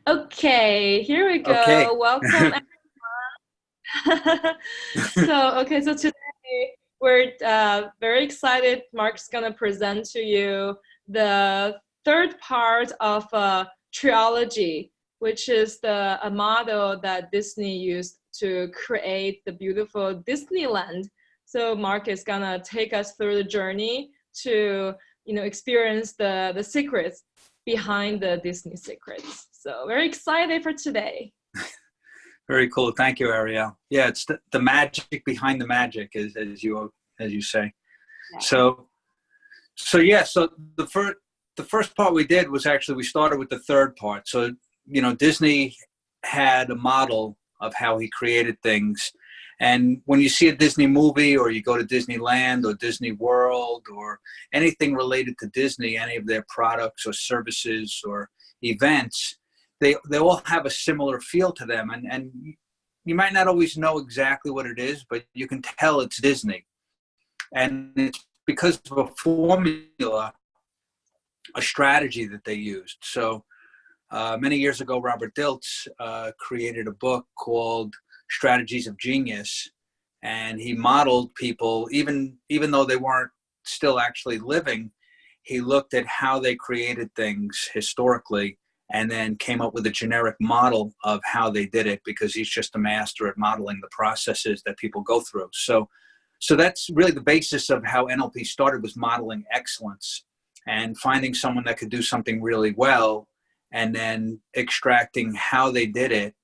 Okay, here we Okay. go. Welcome. So today we're very excited. Mark's gonna present to you the third part of trilogy, which is a model that Disney used to create the beautiful Disneyland. So Mark is gonna take us through the journey to experience the secrets behind the Disney secrets. So very excited for today. Very cool. Thank you, Ariel. Yeah, it's the magic behind the magic, as you say. Yeah. So yeah. So the first part we did was actually we started with the third part. So Disney had a model of how he created things, and when you see a Disney movie or you go to Disneyland or Disney World or anything related to Disney, any of their products or services or events, they all have a similar feel to them, and you might not always know exactly what it is, but you can tell it's Disney, and it's because of a formula, a strategy that they used. So many years ago, Robert Dilts created a book called Strategies of Genius, and he modeled people, even though they weren't still actually living. He looked at how they created things historically, and then came up with a generic model of how they did it, because he's just a master at modeling the processes that people go through. So that's really the basis of how NLP started, was modeling excellence and finding someone that could do something really well, and then extracting how they did it,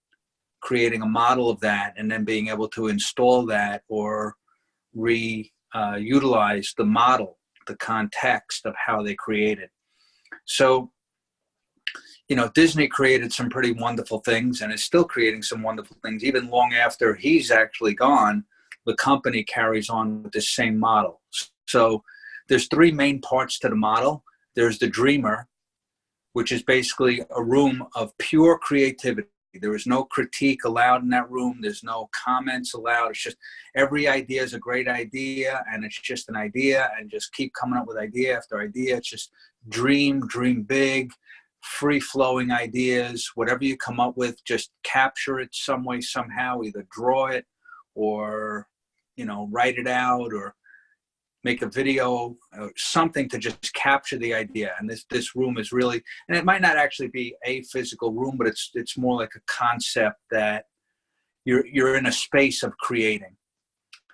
creating a model of that, and then being able to install that or utilize the model, the context of how they created. So, Disney created some pretty wonderful things and is still creating some wonderful things. Even long after he's actually gone, the company carries on with the same model. So there's three main parts to the model. There's the dreamer, which is basically a room of pure creativity. There is no critique allowed in that room. There's no comments allowed. It's just every idea is a great idea, and it's just an idea, and just keep coming up with idea after idea. It's just dream big, free-flowing ideas. Whatever you come up with, just capture it some way, somehow, either draw it or, write it out or make a video or something to just capture the idea. And this room is really, and it might not actually be a physical room, but it's more like a concept that you're in a space of creating.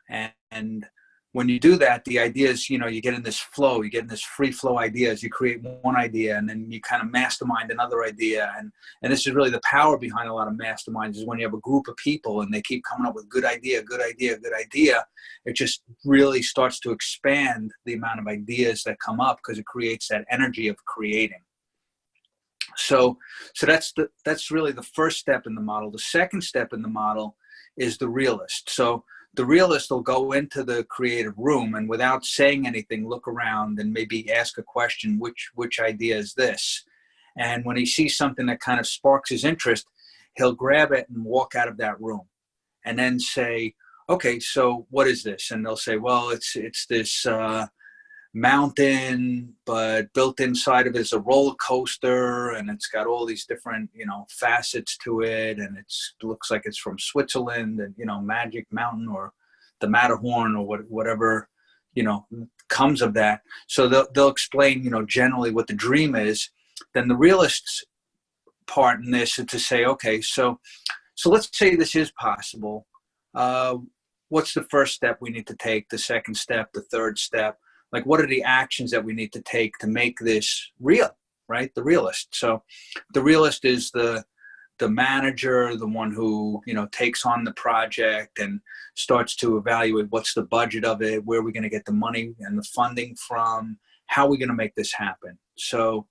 And when you do that, the ideas, you get in this flow, you get in this free flow ideas. You create one idea, and then you kind of mastermind another idea. And this is really the power behind a lot of masterminds, is when you have a group of people and they keep coming up with good idea, it just really starts to expand the amount of ideas that come up, because it creates that energy of creating. So that's really the first step in the model. The second step in the model is the realist. So the realist will go into the creative room and, without saying anything, look around and maybe ask a question, which idea is this? And when he sees something that kind of sparks his interest, he'll grab it and walk out of that room, and then say, okay, so what is this? And they'll say, well, it's this mountain, but built inside of it is a roller coaster, and it's got all these different, facets to it, and it looks like it's from Switzerland, and Magic Mountain or the Matterhorn or whatever comes of that. So they'll explain generally what the dream is. Then the realist's part in this is to say, okay, so let's say this is possible. What's the first step we need to take? The second step, the third step? Like, what are the actions that we need to take to make this real, right? The realist. So the realist is the manager, the one who, takes on the project and starts to evaluate what's the budget of it, where are we going to get the money and the funding from, how are we going to make this happen? So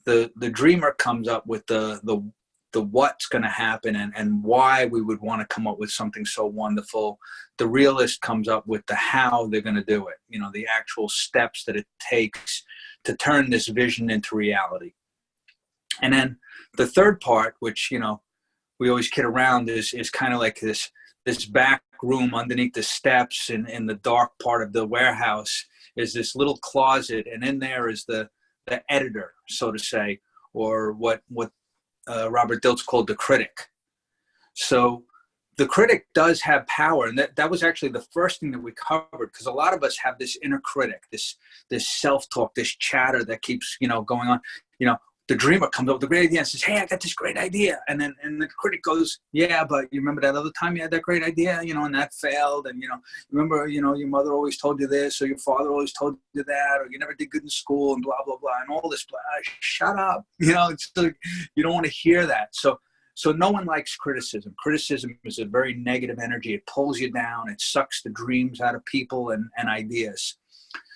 the dreamer comes up with the what's going to happen and why we would want to come up with something so wonderful. The realist comes up with the how they're going to do it, the actual steps that it takes to turn this vision into reality. And then the third part, which, we always kid around, is kind of like this back room underneath the steps in the dark part of the warehouse is this little closet. And in there is the editor, so to say, or what Robert Dilts called the critic. So the critic does have power, and that was actually the first thing that we covered, because a lot of us have this inner critic, this self-talk, this chatter that keeps going on. The dreamer comes up with a great idea and says, "Hey, I got this great idea," and the critic goes, "Yeah, but you remember that other time you had that great idea, and that failed, and remember, your mother always told you this, or your father always told you that, or you never did good in school, and blah blah blah, and all this blah." Shut up, it's like, you don't want to hear that. So no one likes criticism. Criticism is a very negative energy. It pulls you down. It sucks the dreams out of people and ideas.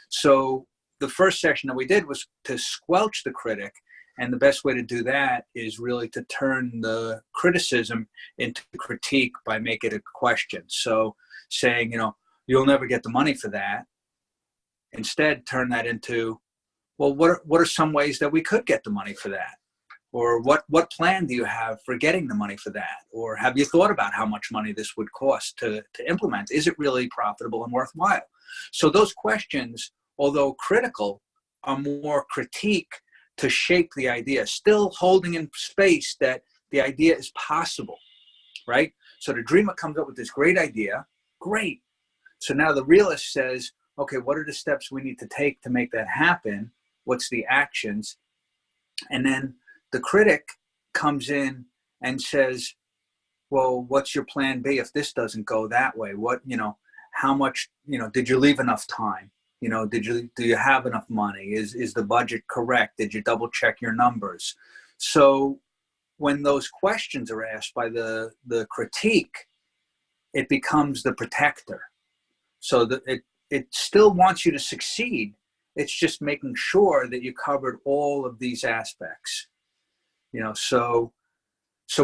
So the first session that we did was to squelch the critic. And the best way to do that is really to turn the criticism into critique by making it a question. So saying, you'll never get the money for that. Instead, turn that into, well, what are some ways that we could get the money for that? Or what plan do you have for getting the money for that? Or have you thought about how much money this would cost to implement? Is it really profitable and worthwhile? So those questions, although critical, are more critique to shape the idea, still holding in space that the idea is possible, right? So the dreamer comes up with this great idea, great. So now the realist says, okay, what are the steps we need to take to make that happen? What's the actions? And then the critic comes in and says, well, what's your plan B if this doesn't go that way? How much, did you leave enough time? Do you have enough money? Is the budget correct? Did you double check your numbers? So when those questions are asked by the critique, it becomes the protector. So that it still wants you to succeed. It's just making sure that you covered all of these aspects. So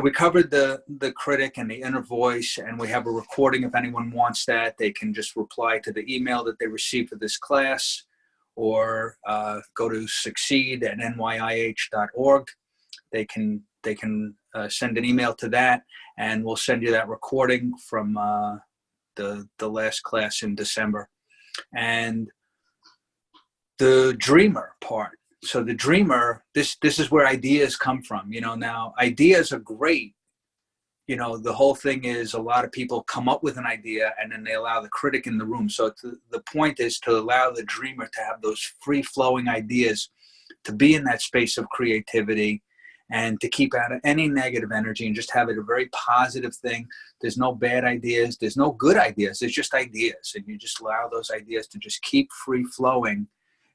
we covered the critic and the inner voice, and we have a recording. If anyone wants that, they can just reply to the email that they received for this class, or go to succeed@nyih.org. They can send an email to that, and we'll send you that recording from the last class in December. And the dreamer part. So the dreamer, this is where ideas come from. Now ideas are great. The whole thing is a lot of people come up with an idea and then they allow the critic in the room. So the point is to allow the dreamer to have those free-flowing ideas, to be in that space of creativity, and to keep out of any negative energy and just have it a very positive thing. There's no bad ideas. There's no good ideas. There's just ideas. And you just allow those ideas to just keep free-flowing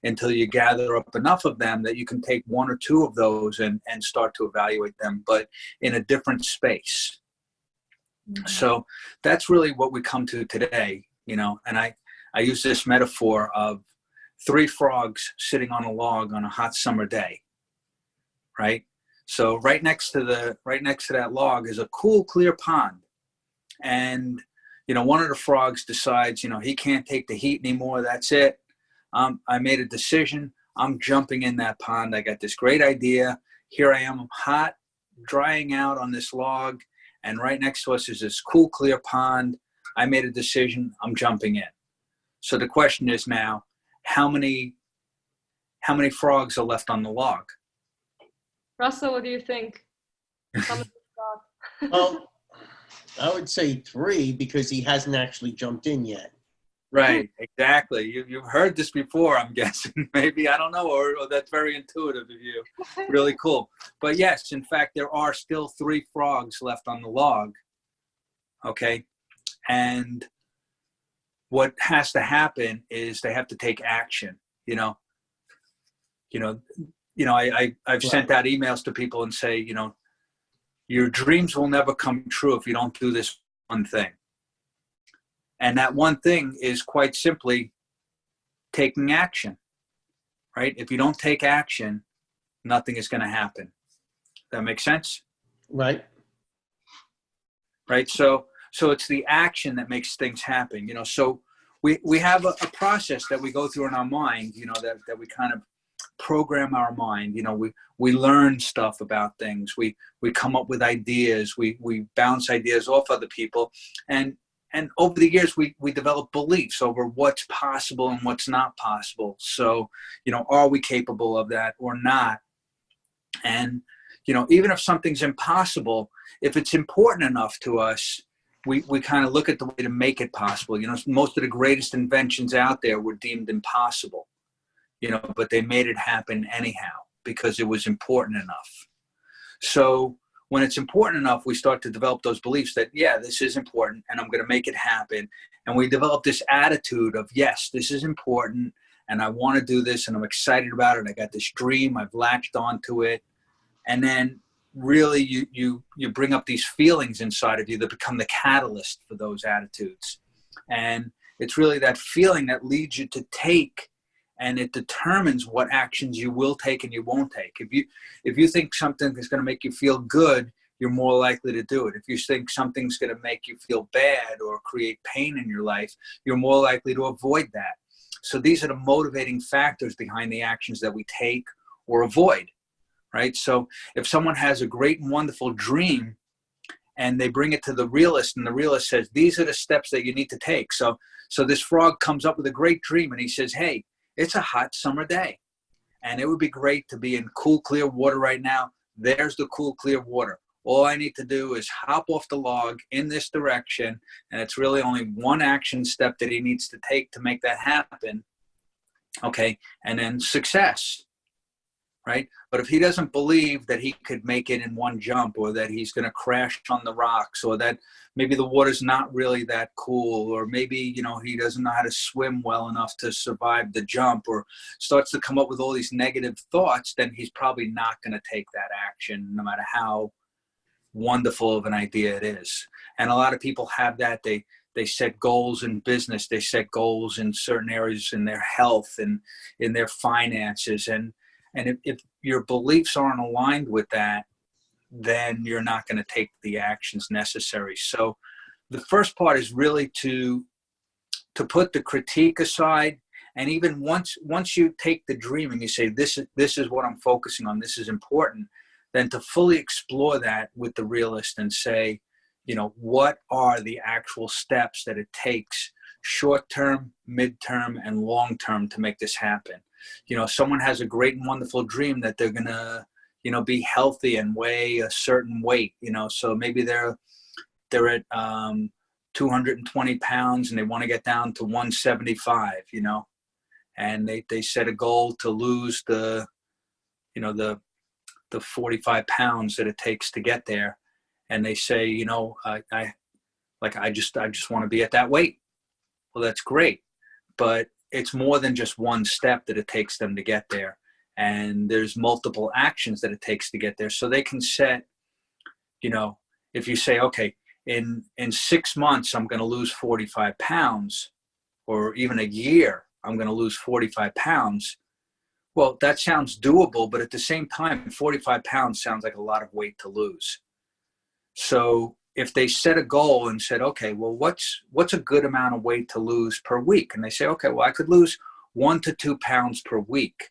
until you gather up enough of them that you can take one or two of those and start to evaluate them, but in a different space. Mm-hmm. So that's really what we come to today, and I use this metaphor of 3 frogs sitting on a log on a hot summer day, right? So right next to that log is a cool, clear pond. And, one of the frogs decides, he can't take the heat anymore. That's it. I made a decision. I'm jumping in that pond. I got this great idea. Here I am, hot, drying out on this log. And right next to us is this cool, clear pond. I made a decision. I'm jumping in. So the question is now, how many frogs are left on the log? Russell, what do you think? How many frogs? Well, I would say 3 because he hasn't actually jumped in yet. Right, exactly. You've heard this before, I'm guessing. Maybe, I don't know, or that's very intuitive of you. Really cool. But yes, in fact, there are still 3 frogs left on the log. Okay, and what has to happen is they have to take action. I've sent out emails to people and say, your dreams will never come true if you don't do this one thing. And that one thing is quite simply taking action, right? If you don't take action, nothing is going to happen. That makes sense? Right. Right. So it's the action that makes things happen. So we have a process that we go through in our mind, that we kind of program our mind. We learn stuff about things. We come up with ideas. We bounce ideas off other people. And over the years, we develop beliefs over what's possible and what's not possible. So, are we capable of that or not? And even if something's impossible, if it's important enough to us, we kind of look at the way to make it possible. Most of the greatest inventions out there were deemed impossible, but they made it happen anyhow because it was important enough. So when it's important enough, we start to develop those beliefs that, yeah, this is important and I'm going to make it happen. And we develop this attitude of, yes, this is important and I want to do this and I'm excited about it. I got this dream. I've latched onto it. And then really you bring up these feelings inside of you that become the catalyst for those attitudes. And it's really that feeling that leads you to take, and it determines what actions you will take and you won't take. If you think something is going to make you feel good, you're more likely to do it. If you think something's going to make you feel bad or create pain in your life, you're more likely to avoid that. So these are the motivating factors behind the actions that we take or avoid, right? So if someone has a great and wonderful dream and they bring it to the realist, and the realist says, these are the steps that you need to take. So this frog comes up with a great dream and he says, hey, it's a hot summer day and it would be great to be in cool, clear water right now. There's the cool, clear water. All I need to do is hop off the log in this direction. And it's really only one action step that he needs to take to make that happen. Okay. And then success, right? But if he doesn't believe that he could make it in one jump, or that he's going to crash on the rocks, or that maybe the water's not really that cool, or maybe, he doesn't know how to swim well enough to survive the jump, or starts to come up with all these negative thoughts, then he's probably not going to take that action, no matter how wonderful of an idea it is. And a lot of people have that. They set goals in business. They set goals in certain areas in their health and in their finances. And if your beliefs aren't aligned with that, then you're not going to take the actions necessary. So the first part is really to put the critique aside. And even once you take the dream and you say, this is what I'm focusing on, this is important, then to fully explore that with the realist and say, what are the actual steps that it takes, short-term, mid-term, and long-term, to make this happen. Someone has a great and wonderful dream that they're going to, be healthy and weigh a certain weight, so maybe they're at 220 pounds and they want to get down to 175, and they set a goal to lose the 45 pounds that it takes to get there. And they say, I just want to be at that weight. Well, that's great. But it's more than just one step that it takes them to get there. And there's multiple actions that it takes to get there. So they can set, if you say, okay, in 6 months, I'm going to lose 45 pounds, or even a year, I'm going to lose 45 pounds. Well, that sounds doable, but at the same time, 45 pounds sounds like a lot of weight to lose. So if they set a goal and said, okay, well, what's a good amount of weight to lose per week? And they say, okay, well, I could lose 1 to 2 pounds per week.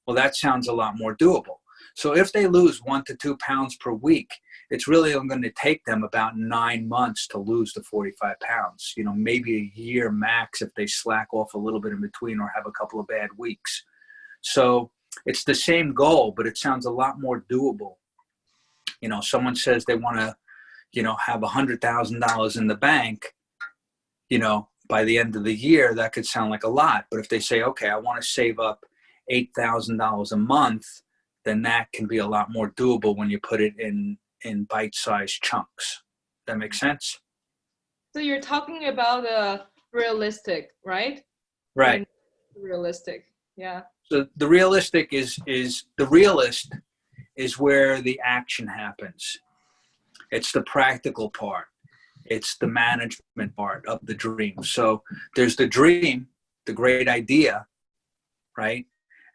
Well, that sounds a lot more doable. So if they lose 1 to 2 pounds per week, it's really going to take them about 9 months to lose the 45 pounds, maybe a year max if they slack off a little bit in between or have a couple of bad weeks. So it's the same goal, but it sounds a lot more doable. Someone says they want to, have $100,000 in the bank, by the end of the year. That could sound like a lot. But if they say, okay, I want to save up $8,000 a month, then that can be a lot more doable when you put it in bite-sized chunks. That makes sense? So you're talking about realistic, right? Right. Realistic, yeah. So the realistic is the realist is where the action happens. It's the practical part. It's the management part of the dream. So there's the dream, the great idea, right?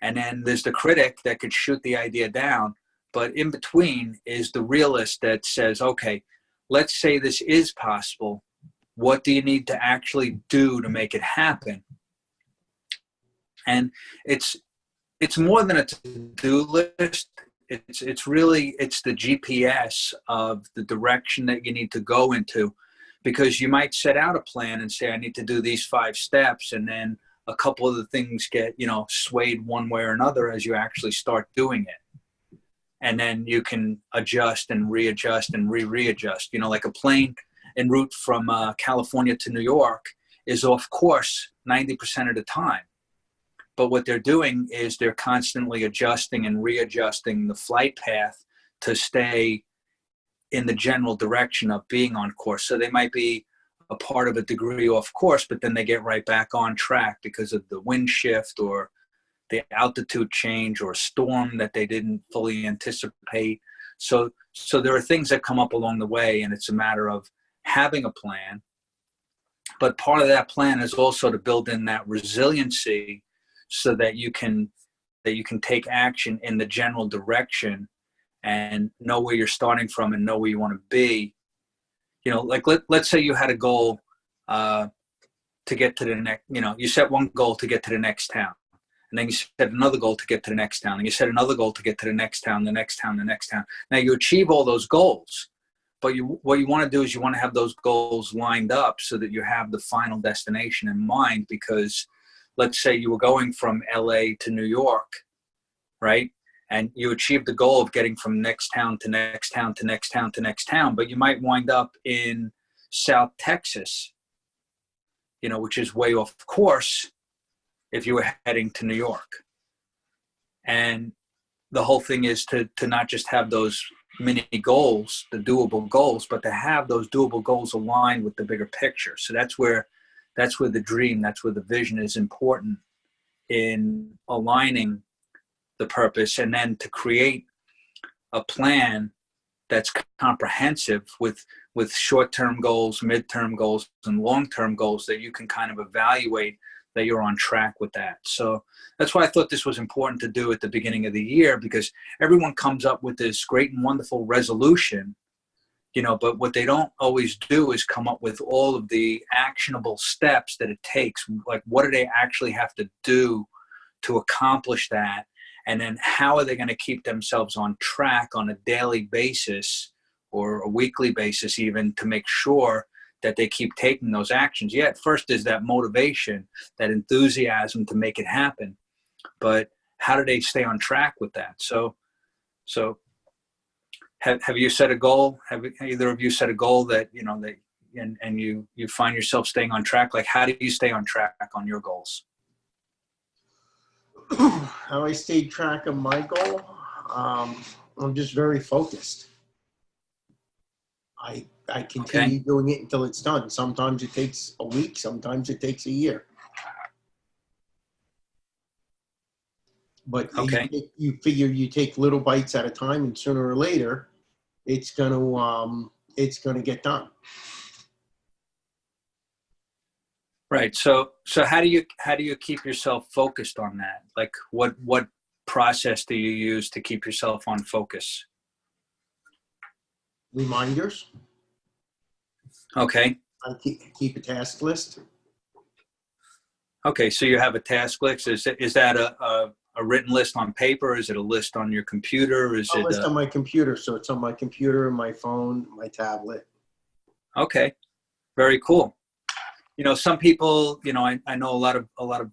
And then there's the critic that could shoot the idea down. But in between is the realist that says, okay, let's say this is possible. What do you need to actually do to make it happen? And it's more than a to-do list. It's really the GPS of the direction that you need to go into, because you might set out a plan and say, I need to do these 5 steps. And then a couple of the things get, swayed one way or another as you actually start doing it. and then you can adjust and readjust and readjust. You know, like a plane en route from California to New York is off course 90% of the time. But what they're doing is they're constantly adjusting and readjusting the flight path to stay in the general direction of being on course. So they might be a part of a degree off course, but then they get right back on track because of the wind shift or the altitude change or a storm that they didn't fully anticipate. So there are things that come up along the way, and it's a matter of having a plan. But part of that plan is also to build in that resiliency so that you can take action in the general direction and know where you're starting from and know where you want to be. You know, like let's say you had a goal to get to the next, you know, you set one goal to get to the next town. And then you set another goal to get to the next town. And you set another goal to get to the next town, the next town, the next town. Now you achieve all those goals. But what you want to do is you want to have those goals lined up so that you have the final destination in mind. Because let's say you were going from LA to New York, right? And you achieved the goal of getting from next town to next town to next town to next town, but you might wind up in South Texas, you know, which is way off course if you were heading to New York. And the whole thing is to not just have those mini goals, the doable goals, but to have those doable goals aligned with the bigger picture. So that's where the dream, that's where the vision is important in aligning the purpose, and then to create a plan that's comprehensive with short-term goals, mid-term goals, and long-term goals that you can kind of evaluate that you're on track with that. So that's why I thought this was important to do at the beginning of the year, because everyone comes up with this great and wonderful resolution, you know, but what they don't always do is come up with all of the actionable steps that it takes. Like, what do they actually have to do to accomplish that? And then how are they going to keep themselves on track on a daily basis or a weekly basis even, to make sure that they keep taking those actions? Yeah, at first there's that motivation, that enthusiasm to make it happen. But how do they stay on track with that? So have you set a goal? Have either of you set a goal that, you know, that and you find yourself staying on track? Like, how do you stay on track on your goals? How I stayed track of my goal, I'm just very focused. I continue doing it until it's done. Sometimes it takes a week, sometimes it takes a year. But you figure you take little bites at a time, and sooner or later, it's gonna get done. Right. So how do you keep yourself focused on that? Like, what process do you use to keep yourself on focus? Reminders. Okay. I keep a task list. Okay. So you have a task list. Is that a written list on paper? Is it a list on your computer? Is it a list on my computer? So it's on my computer, my phone, my tablet. Okay. Very cool. You know, some people, you know, I know a lot of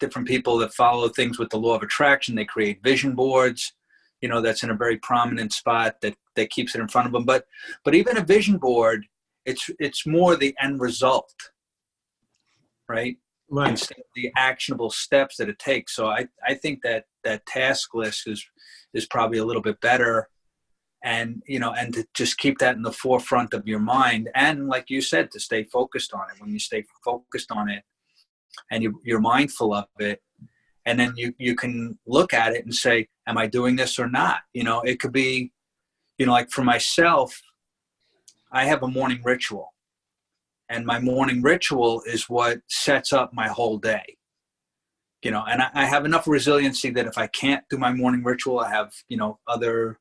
different people that follow things with the law of attraction. They create vision boards, you know, that's in a very prominent spot that keeps it in front of them. But even a vision board, it's more the end result, right? Right. Instead of the actionable steps that it takes. So I think that task list is probably a little bit better. And, you know, and to just keep that in the forefront of your mind. And like you said, to stay focused on it. When you stay focused on it and you're mindful of it, and then you can look at it and say, am I doing this or not? You know, it could be, you know, like for myself, I have a morning ritual. And my morning ritual is what sets up my whole day. You know, and I have enough resiliency that if I can't do my morning ritual, I have, you know, other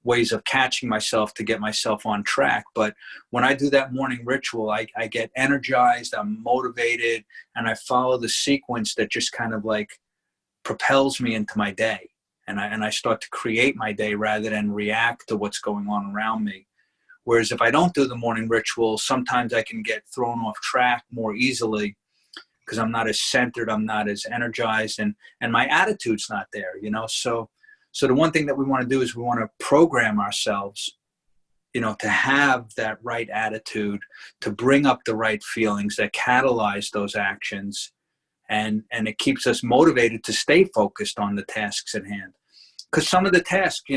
ways of catching myself to get myself on track. But when I do that morning ritual, I get energized, I'm motivated, and I follow the sequence that just kind of like propels me into my day. And I start to create my day rather than react to what's going on around me. Whereas if I don't do the morning ritual, sometimes I can get thrown off track more easily because I'm not as centered, I'm not as energized, and my attitude's not there, you know? So So the one thing that we want to do is we want to program ourselves, to have that right attitude, to bring up the right feelings that catalyze those actions. And it keeps us motivated to stay focused on the tasks at hand. Because some of the tasks,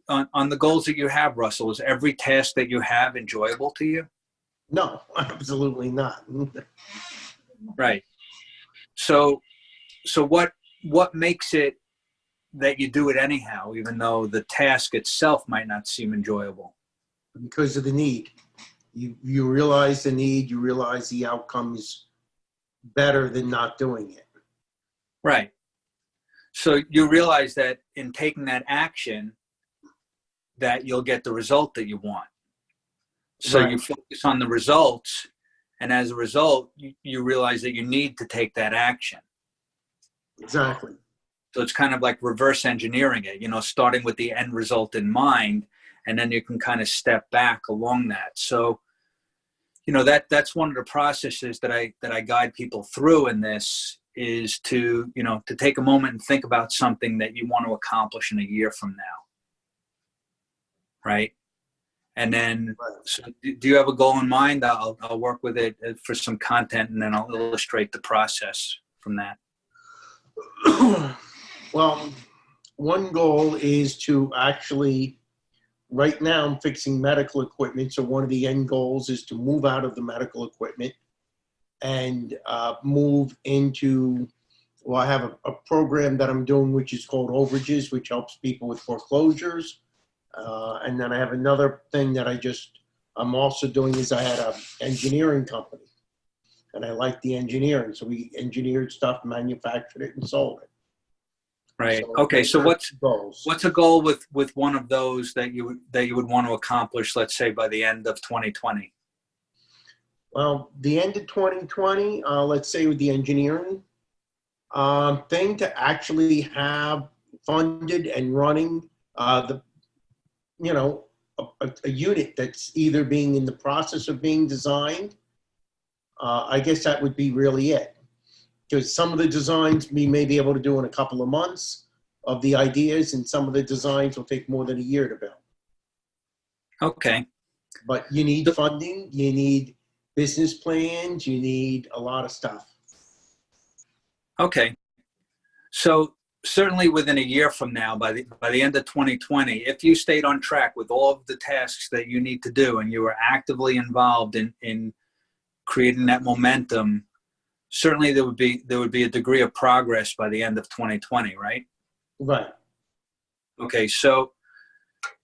on the goals that you have, Russell, is every task that you have enjoyable to you? No, absolutely not. Right. So what makes it that you do it anyhow, even though the task itself might not seem enjoyable? Because of the need. You realize the need, you realize the outcome is better than not doing it. Right. So you realize that in taking that action, that you'll get the result that you want. So Right. you focus on the results, and as a result, you realize that you need to take that action. Exactly. So it's kind of like reverse engineering it, starting with the end result in mind, and then you can kind of step back along that. So, that's one of the processes that I guide people through in this, is to take a moment and think about something that you want to accomplish in a year from now. Right. And then, so do you have a goal in mind? I'll work with it for some content, and then I'll illustrate the process from that. Well, one goal is to actually, right now I'm fixing medical equipment. So one of the end goals is to move out of the medical equipment and move into, I have a program that I'm doing, which is called overages, which helps people with foreclosures. And then I have another thing that I'm also doing is I had an engineering company, and I like the engineering. So we engineered stuff, manufactured it, and sold it. Right. So okay. So what's a goal with one of those that you would want to accomplish, let's say by the end of 2020? Well, the end of 2020, let's say with the engineering thing, to actually have funded and running a unit that's either being in the process of being designed. I guess that would be really it. Because some of the designs we may be able to do in a couple of months of the ideas, and some of the designs will take more than a year to build. Okay. But you need funding, you need business plans, you need a lot of stuff. Okay. So certainly within a year from now, by the end of 2020, if you stayed on track with all of the tasks that you need to do, and you were actively involved in creating that momentum, certainly there would be a degree of progress by the end of 2020, right? Right. Okay. So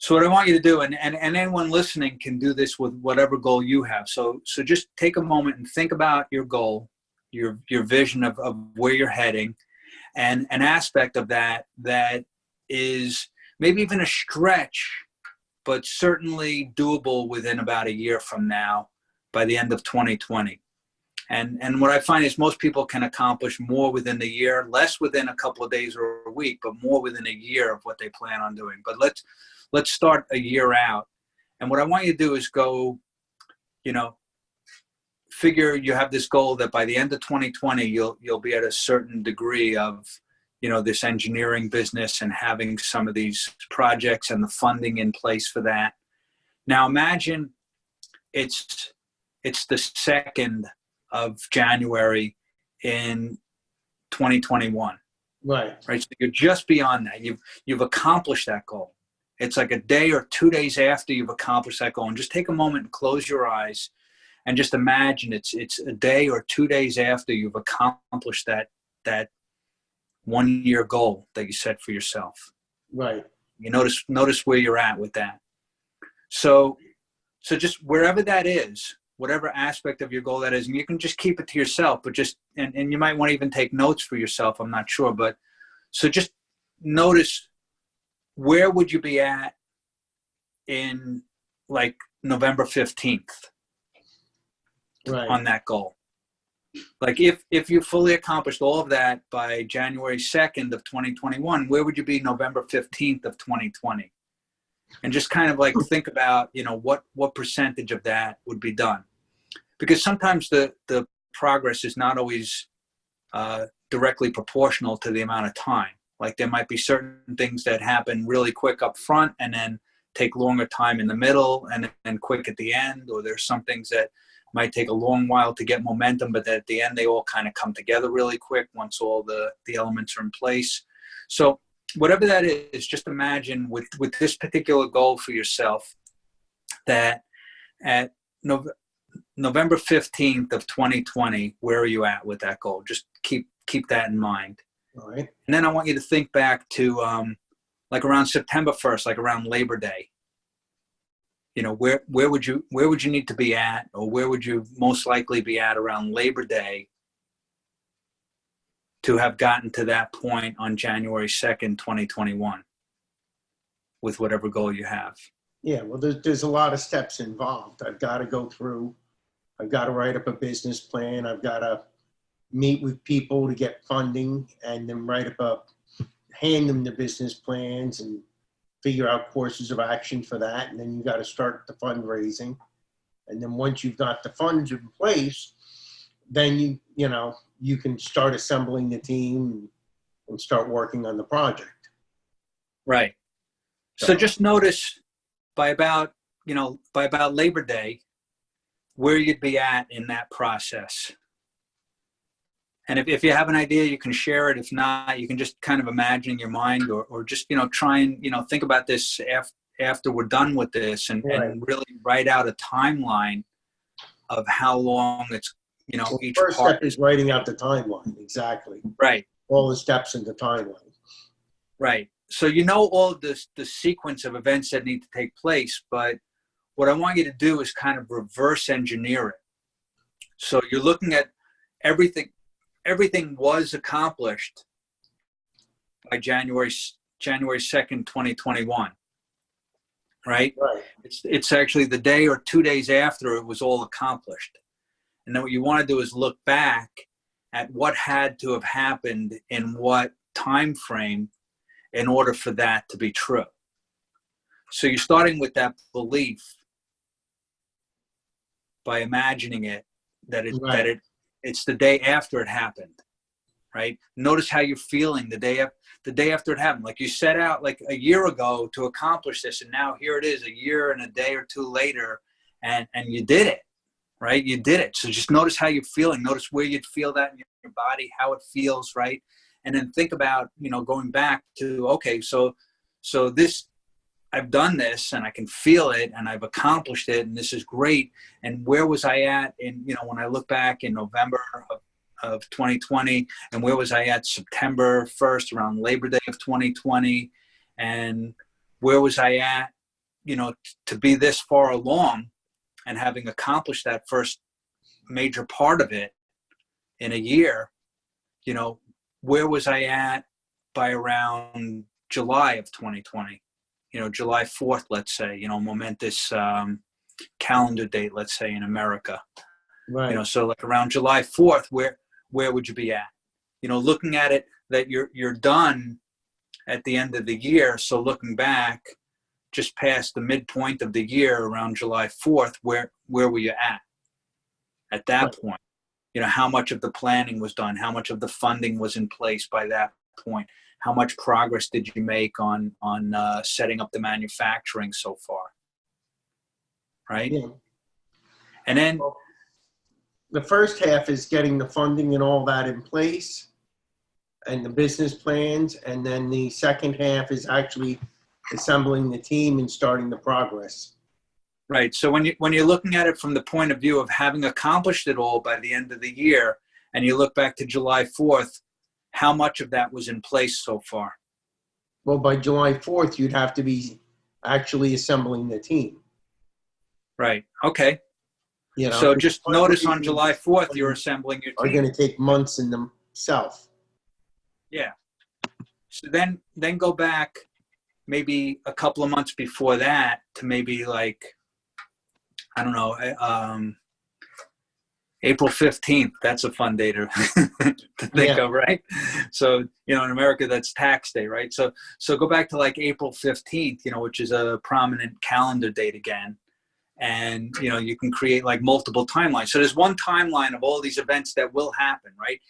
what I want you to do, and anyone listening can do this with whatever goal you have. So just take a moment and think about your goal, your vision of where you're heading, and an aspect of that is maybe even a stretch, but certainly doable within about a year from now, by the end of 2020. And what I find is most people can accomplish more within the year, less within a couple of days or a week, but more within a year of what they plan on doing. But let's start a year out. And what I want you to do is go, figure you have this goal that by the end of 2020, you'll be at a certain degree of, this engineering business and having some of these projects and the funding in place for that. Now imagine it's the 2nd of January in 2021. Right. So you're just beyond that. You've accomplished that goal. It's like a day or 2 days after you've accomplished that goal, and just take a moment and close your eyes and just imagine it's a day or 2 days after you've accomplished that 1 year goal that you set for yourself. Right. You notice where you're at with that. So just wherever that is, whatever aspect of your goal that is, and you can just keep it to yourself, but and you might want to even take notes for yourself, I'm not sure, but so just notice, where would you be at in like November 15th on that goal? Like if you fully accomplished all of that by January 2nd of 2021, where would you be November 15th of 2020? And just kind of like think about, what percentage of that would be done. Because sometimes the progress is not always directly proportional to the amount of time. Like there might be certain things that happen really quick up front and then take longer time in the middle and then quick at the end. Or there's some things that might take a long while to get momentum, but at the end they all kind of come together really quick once all the elements are in place. So whatever that is, just imagine with this particular goal for yourself that at November 15th of 2020, where are you at with that goal? Just keep that in mind. All right. And then I want you to think back to like around September 1st, like around Labor Day. You know, where would you need to be at, or where would you most likely be at around Labor Day to have gotten to that point on January 2nd, 2021 with whatever goal you have? Yeah, well, there's a lot of steps involved. I've got to go through, I've got to write up a business plan. I've got to meet with people to get funding and then hand them the business plans and figure out courses of action for that. And then you got to start the fundraising. And then once you've got the funds in place, then you can start assembling the team and start working on the project. Right. So just notice by about Labor Day, where you'd be at in that process. And if you have an idea, you can share it. If not, you can just kind of imagine in your mind or just, try and, think about this after we're done with this and really write out a timeline of how long it's, each first part step is writing out the timeline. Exactly. Right. All the steps in the timeline. Right. So all the sequence of events that need to take place, but what I want you to do is kind of reverse engineer it. So you're looking at everything was accomplished by January 2nd, 2021. Right? Right. It's actually the day or 2 days after it was all accomplished. And then what you want to do is look back at what had to have happened in what time frame in order for that to be true. So you're starting with that belief by imagining it that it's the day after it happened, right? Notice how you're feeling the day after it happened. Like you set out like a year ago to accomplish this, and now here it is a year and a day or two later, and you did it, right? You did it. So just notice how you're feeling. Notice where you'd feel that in your body, how it feels, right? And then think about, going back to, okay, so this, I've done this and I can feel it and I've accomplished it and this is great. And where was I at in, when I look back in November of 2020, and where was I at September 1st around Labor Day of 2020, and where was I at, to be this far along and having accomplished that first major part of it in a year, where was I at by around July of 2020? July 4th, let's say, momentous calendar date, let's say in America. Right. So like around July 4th, where would you be at? Looking at it that you're done at the end of the year. So looking back just past the midpoint of the year around July 4th, where were you at that point? How much of the planning was done? How much of the funding was in place by that point? How much progress did you make on setting up the manufacturing so far? Right? Yeah. And then the first half is getting the funding and all that in place and the business plans. And then the second half is actually assembling the team and starting the progress. Right. So when you're looking at it from the point of view of having accomplished it all by the end of the year, and you look back to July 4th, how much of that was in place so far? Well, by July 4th, you'd have to be actually assembling the team. Right. Okay. So just notice on July 4th, you're assembling your team. Are going to take months in themselves. Yeah. So then go back maybe a couple of months before that to maybe like, I don't know, April 15th. That's a fun day to think of, right? So, in America, that's tax day, right? So go back to like April 15th, which is a prominent calendar date again. And, you can create like multiple timelines. So there's one timeline of all these events that will happen, right?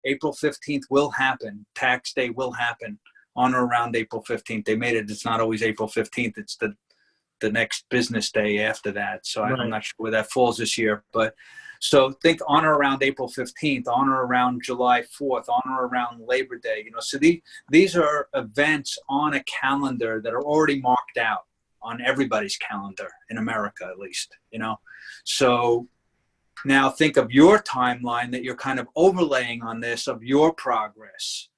April 15th will happen. Tax day will happen. on or around April 15th. They made it, it's not always April 15th. It's the next business day after that. So I'm not sure where that falls this year, but so think on or around April 15th, on or around July 4th, on or around Labor Day, you know, so these are events on a calendar that are already marked out on everybody's calendar in America, at least, you know. So now think of your timeline that you're kind of overlaying on this, of your progress,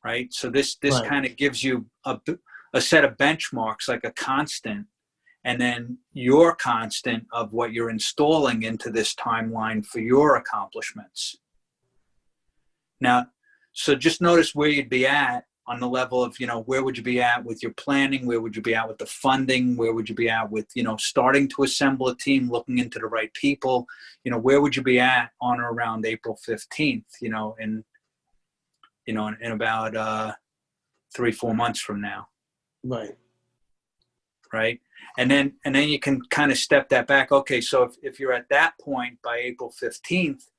right? So this kind of gives you a set of benchmarks, like a constant, and then your constant of what you're installing into this timeline for your accomplishments. Now, so just notice where you'd be at on the level of, you know, where would you be at with your planning? Where would you be at with the funding? Where would you be at with, you know, starting to assemble a team, looking into the right people? You know, where would you be at on or around April 15th, you know, in about 3-4 months from now. Right. Right. And then you can kind of step that back. Okay, so if you're at that point by April 15th,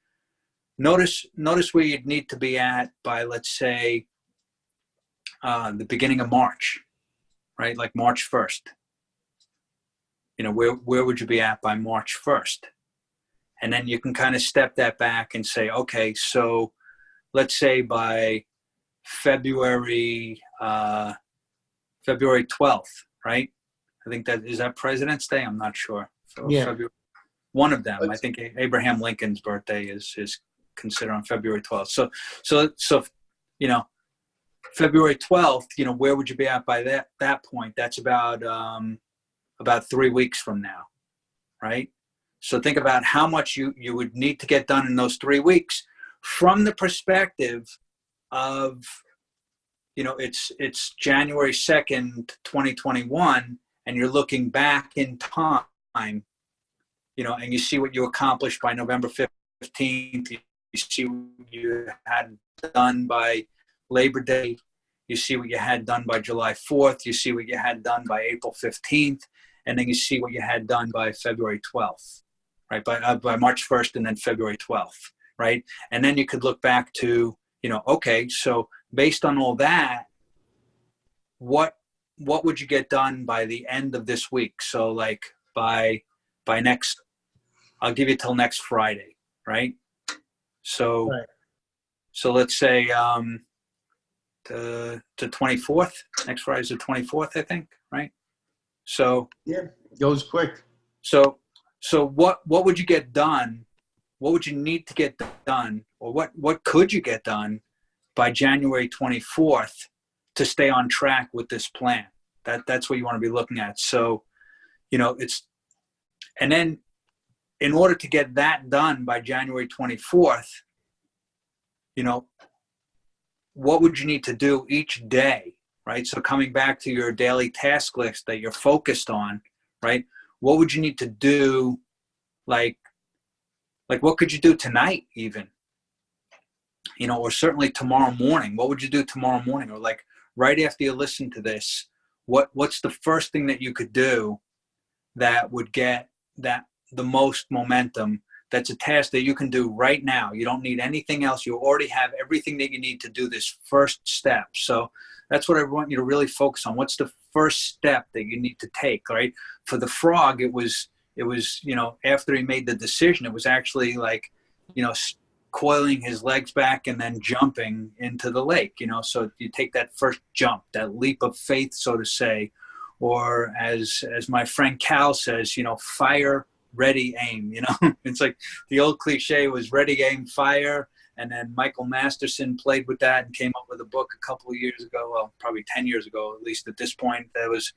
notice where you'd need to be at by, let's say, the beginning of March, right? Like March 1st. You know, where would you be at by March 1st? And then you can kind of step that back and say, okay, so let's say by February 12th, right? I think is that President's Day? I'm not sure. So yeah. February, one of them. I think Abraham Lincoln's birthday is considered on February 12th. So you know, February 12th, you know, where would you be at by that point? That's about 3 weeks from now, right? So think about how much you would need to get done in those 3 weeks from the perspective of, you know, it's January 2nd, 2021, and you're looking back in time, you know, and you see what you accomplished by November 15th. You see what you had done by Labor Day. You see what you had done by July 4th. You see what you had done by April 15th. And then you see what you had done by February 12th, right? By March 1st and then February 12th, right? And then you could look back to, you know, okay, so based on all that, what would you get done by the end of this week? So like by next, I'll give you till next Friday, right? So, Right. So let's say the 24th, next Friday's the 24th, I think, right? So Yeah, goes quick. So what would you get done? What would you need to get done, or what could you get done by January 24th to stay on track with this plan? That's what you want to be looking at. So, you know, and then in order to get that done by January 24th, you know, what would you need to do each day, right? So coming back to your daily task list that you're focused on, right? What would you need to do? Like what could you do tonight even? You know, or certainly tomorrow morning. What would you do tomorrow morning? Or like right after you listen to this, what's the first thing that you could do that would get the most momentum? That's a task that you can do right now. You don't need anything else. You already have everything that you need to do this first step. So that's what I want you to really focus on. What's the first step that you need to take, right? For the frog, it was, you know, after he made the decision, it was actually like, you know, coiling his legs back and then jumping into the lake, you know. So you take that first jump, that leap of faith, so to say, or as my friend Cal says, you know, fire, ready, aim, you know. It's like the old cliche was ready, aim, fire. And then Michael Masterson played with that and came up with a book a couple of years ago, well, probably 10 years ago, at least at this point, that was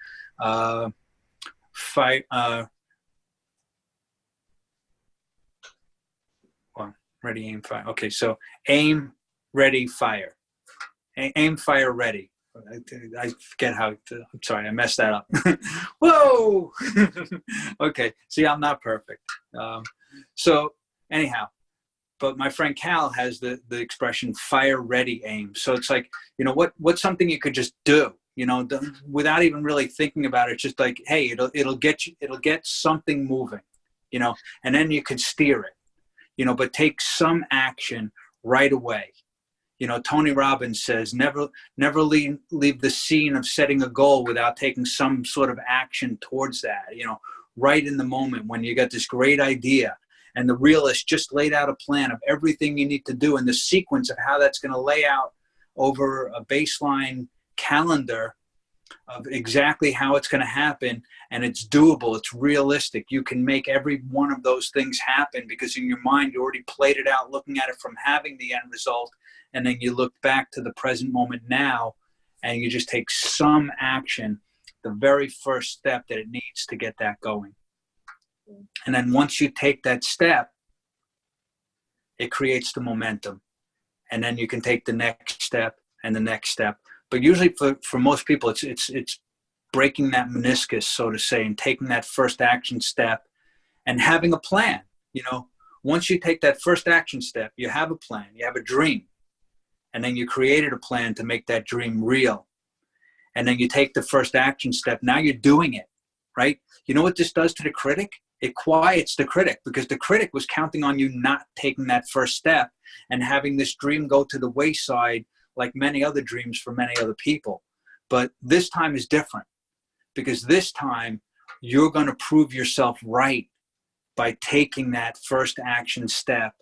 ready, aim, fire. Okay, so aim, ready, fire. Aim, fire, ready. I forget how, I'm sorry, I messed that up. Whoa! Okay, see, I'm not perfect. So anyhow, but my friend Cal has the expression fire, ready, aim. So it's like, you know, what's something you could just do, you know, without even really thinking about it. It's just like, hey, it'll get something moving, you know, and then you can steer it, you know, but take some action right away. You know, Tony Robbins says, never leave the scene of setting a goal without taking some sort of action towards that. You know, right in the moment when you got this great idea, and the realist just laid out a plan of everything you need to do and the sequence of how that's going to lay out over a baseline calendar of exactly how it's going to happen. And it's doable. It's realistic. You can make every one of those things happen because in your mind, you already played it out, looking at it from having the end result. And then you look back to the present moment now, and you just take some action, the very first step that it needs to get that going. And then once you take that step, it creates the momentum. And then you can take the next step and the next step. But usually for most people, it's breaking that meniscus, so to say, and taking that first action step and having a plan. You know, once you take that first action step, you have a plan, you have a dream. And then you created a plan to make that dream real. And then you take the first action step. Now you're doing it, right? You know what this does to the critic? It quiets the critic, because the critic was counting on you not taking that first step and having this dream go to the wayside like many other dreams for many other people. But this time is different, because this time you're going to prove yourself right by taking that first action step.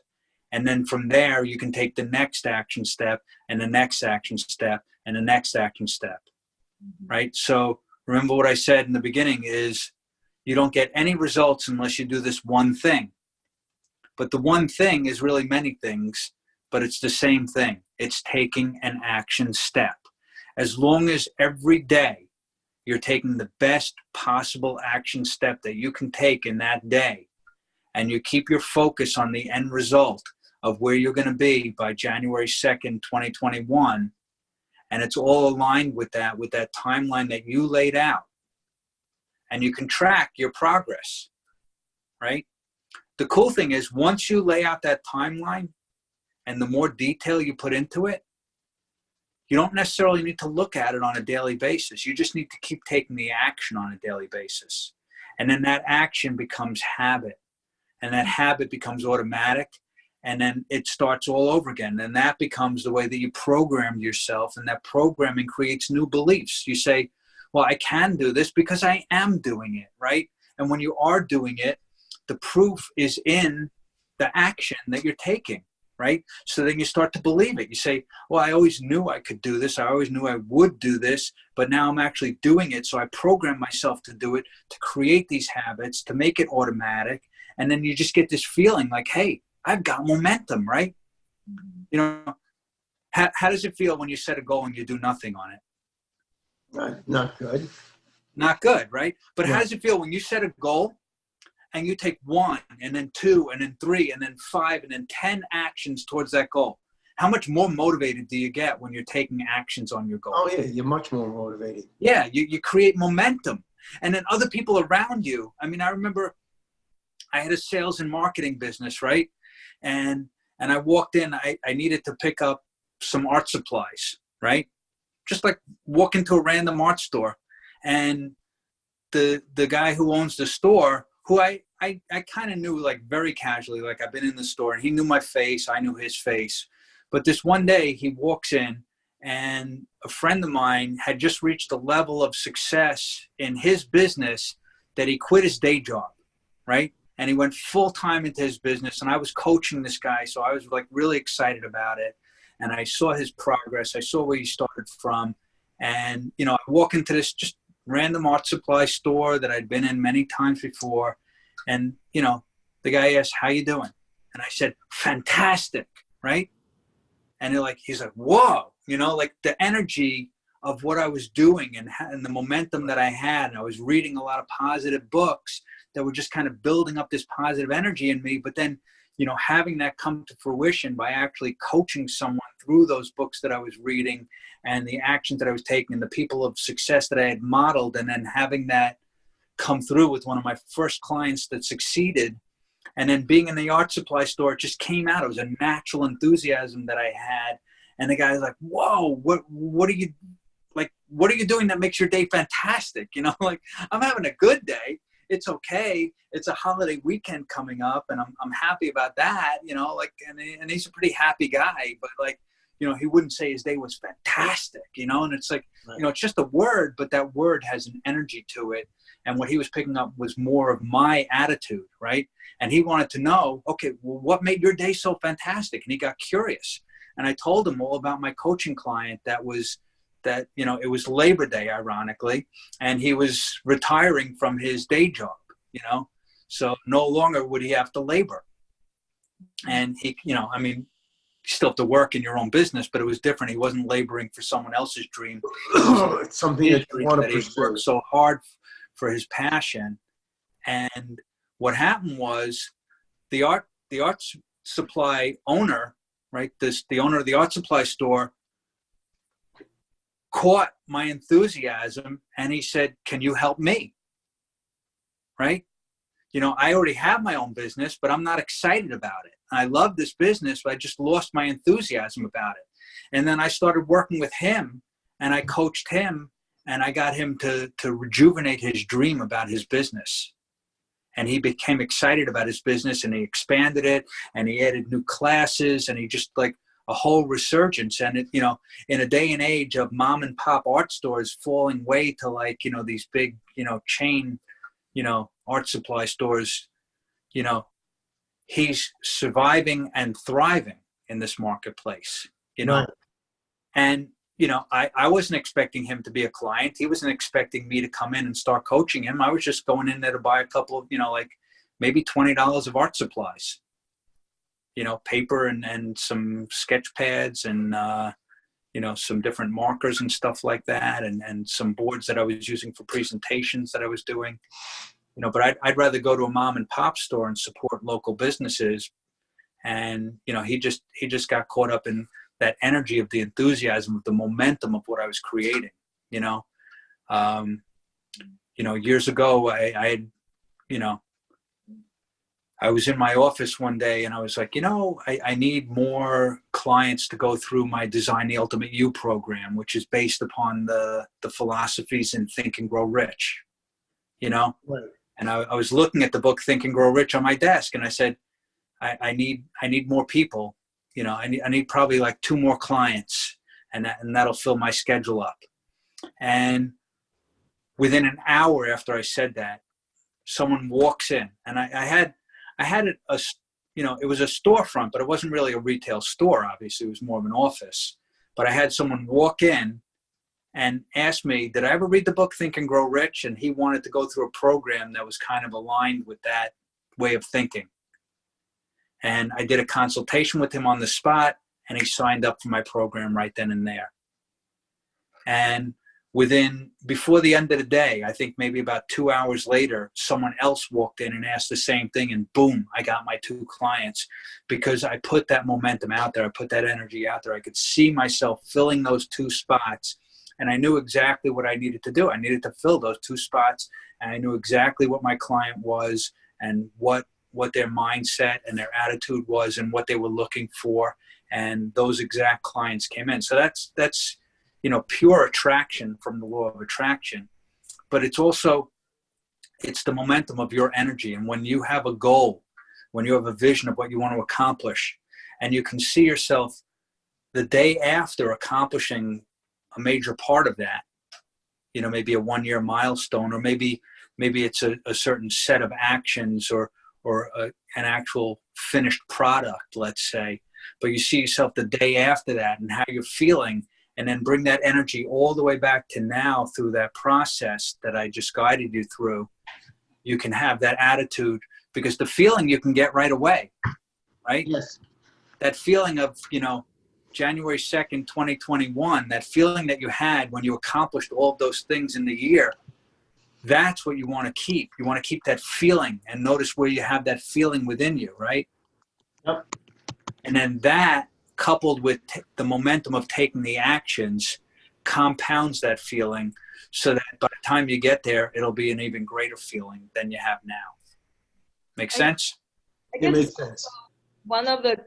And then from there, you can take the next action step and the next action step and the next action step, right? So remember what I said in the beginning is you don't get any results unless you do this one thing. But the one thing is really many things, but it's the same thing. It's taking an action step. As long as every day you're taking the best possible action step that you can take in that day, and you keep your focus on the end result of where you're going to be by January 2nd, 2021, and it's all aligned with that timeline that you laid out, and you can track your progress, right? The cool thing is once you lay out that timeline and the more detail you put into it, you don't necessarily need to look at it on a daily basis. You just need to keep taking the action on a daily basis. And then that action becomes habit, and that habit becomes automatic, and then it starts all over again. And that becomes the way that you programmed yourself, and that programming creates new beliefs. You say, well, I can do this because I am doing it, right? And when you are doing it, the proof is in the action that you're taking, right? So then you start to believe it. You say, well, I always knew I could do this. I always knew I would do this, but now I'm actually doing it. So I program myself to do it, to create these habits, to make it automatic. And then you just get this feeling like, hey, I've got momentum, right? You know, how does it feel when you set a goal and you do nothing on it? Not good. Not good, right? But Yeah. how does it feel when you set a goal and you take 1 and then 2 and then 3 and then 5 and then 10 actions towards that goal? How much more motivated do you get when you're taking actions on your goal? Oh, yeah, you're much more motivated. Yeah, you create momentum. And then other people around you. I mean, I remember I had a sales and marketing business, right? And I walked in, I needed to pick up some art supplies, right? Just like walk into a random art store. And the guy who owns the store, who I kind of knew like very casually, like I've been in the store, and he knew my face, I knew his face. But this one day he walks in, and a friend of mine had just reached a level of success in his business that he quit his day job, right? And he went full time into his business, and I was coaching this guy. So I was like really excited about it. And I saw his progress. I saw where he started from. And, you know, I walk into this just random art supply store that I'd been in many times before. And, you know, the guy asked, how you doing? And I said, fantastic, right? And he's like, whoa, you know, like the energy of what I was doing and the momentum that I had. And I was reading a lot of positive books that were just kind of building up this positive energy in me. But then, you know, having that come to fruition by actually coaching someone through those books that I was reading and the actions that I was taking and the people of success that I had modeled, and then having that come through with one of my first clients that succeeded. And then being in the art supply store, it just came out. It was a natural enthusiasm that I had. And the guy's like, whoa, what are you doing that makes your day fantastic? You know, like, I'm having a good day. It's okay. It's a holiday weekend coming up, and I'm happy about that, you know, like, and he's a pretty happy guy, but like, he wouldn't say his day was fantastic, and it's like, Right. it's just a word, but that word has an energy to it. And what he was picking up was more of my attitude, right? And he wanted to know, okay, well, what made your day so fantastic? And he got curious. And I told him all about my coaching client that it was Labor Day, ironically, and he was retiring from his day job, so no longer would he have to labor. And he, you still have to work in your own business, but it was different. He wasn't laboring for someone else's dream. It's something that you want to He pursue. worked so hard for his passion. And what happened was the art supply owner, right? The owner of the art supply store caught my enthusiasm, and he said, "Can you help me?" Right? I already have my own business, but I'm not excited about it. I love this business, but I just lost my enthusiasm about it. And then I started working with him, and I coached him, and I got him to rejuvenate his dream about his business. And he became excited about his business, and he expanded it, and he added new classes, and he just like a whole resurgence. And it, in a day and age of mom and pop art stores falling way to like, these big, chain, art supply stores, he's surviving and thriving in this marketplace, Right. and, I wasn't expecting him to be a client. He wasn't expecting me to come in and start coaching him. I was just going in there to buy a couple of, like maybe $20 of art supplies, paper and some sketch pads and, some different markers and stuff like that. And some boards that I was using for presentations that I was doing, but I'd rather go to a mom and pop store and support local businesses. And, he just got caught up in that energy of the enthusiasm, of the momentum of what I was creating, years ago, I had, I was in my office one day and I was like, I need more clients to go through my Design the Ultimate You program, which is based upon the philosophies in Think and Grow Rich, Right. And I was looking at the book Think and Grow Rich on my desk, and I said, I need more people. I need probably like 2 more clients, and that'll fill my schedule up. And within an hour after I said that, someone walks in, and I had it it was a storefront, but it wasn't really a retail store. Obviously, it was more of an office. But I had someone walk in and ask me, did I ever read the book Think and Grow Rich? And he wanted to go through a program that was kind of aligned with that way of thinking. And I did a consultation with him on the spot, and he signed up for my program right then and there. And before the end of the day, I think maybe about 2 hours later, someone else walked in and asked the same thing, and boom, I got my 2 clients, because I put that momentum out there. I put that energy out there. I could see myself filling those 2 spots, and I knew exactly what I needed to do. I needed to fill those 2 spots, and I knew exactly what my client was and what their mindset and their attitude was and what they were looking for. And those exact clients came in. So that's pure attraction from the law of attraction. But it's the momentum of your energy. And when you have a goal, when you have a vision of what you want to accomplish, and you can see yourself the day after accomplishing a major part of that, maybe a 1-year milestone, or maybe it's a certain set of actions or an actual finished product, let's say. But you see yourself the day after that and how you're feeling, and then bring that energy all the way back to now through that process that I just guided you through. You can have that attitude, because the feeling you can get right away, right? Yes. That feeling of, January 2nd, 2021, that feeling that you had when you accomplished all of those things in the year, that's what you want to keep. You want to keep that feeling, and notice where you have that feeling within you, right? Yep. And then that, coupled with the momentum of taking the actions, compounds that feeling, so that by the time you get there, it'll be an even greater feeling than you have now. Make sense? It makes sense. One of the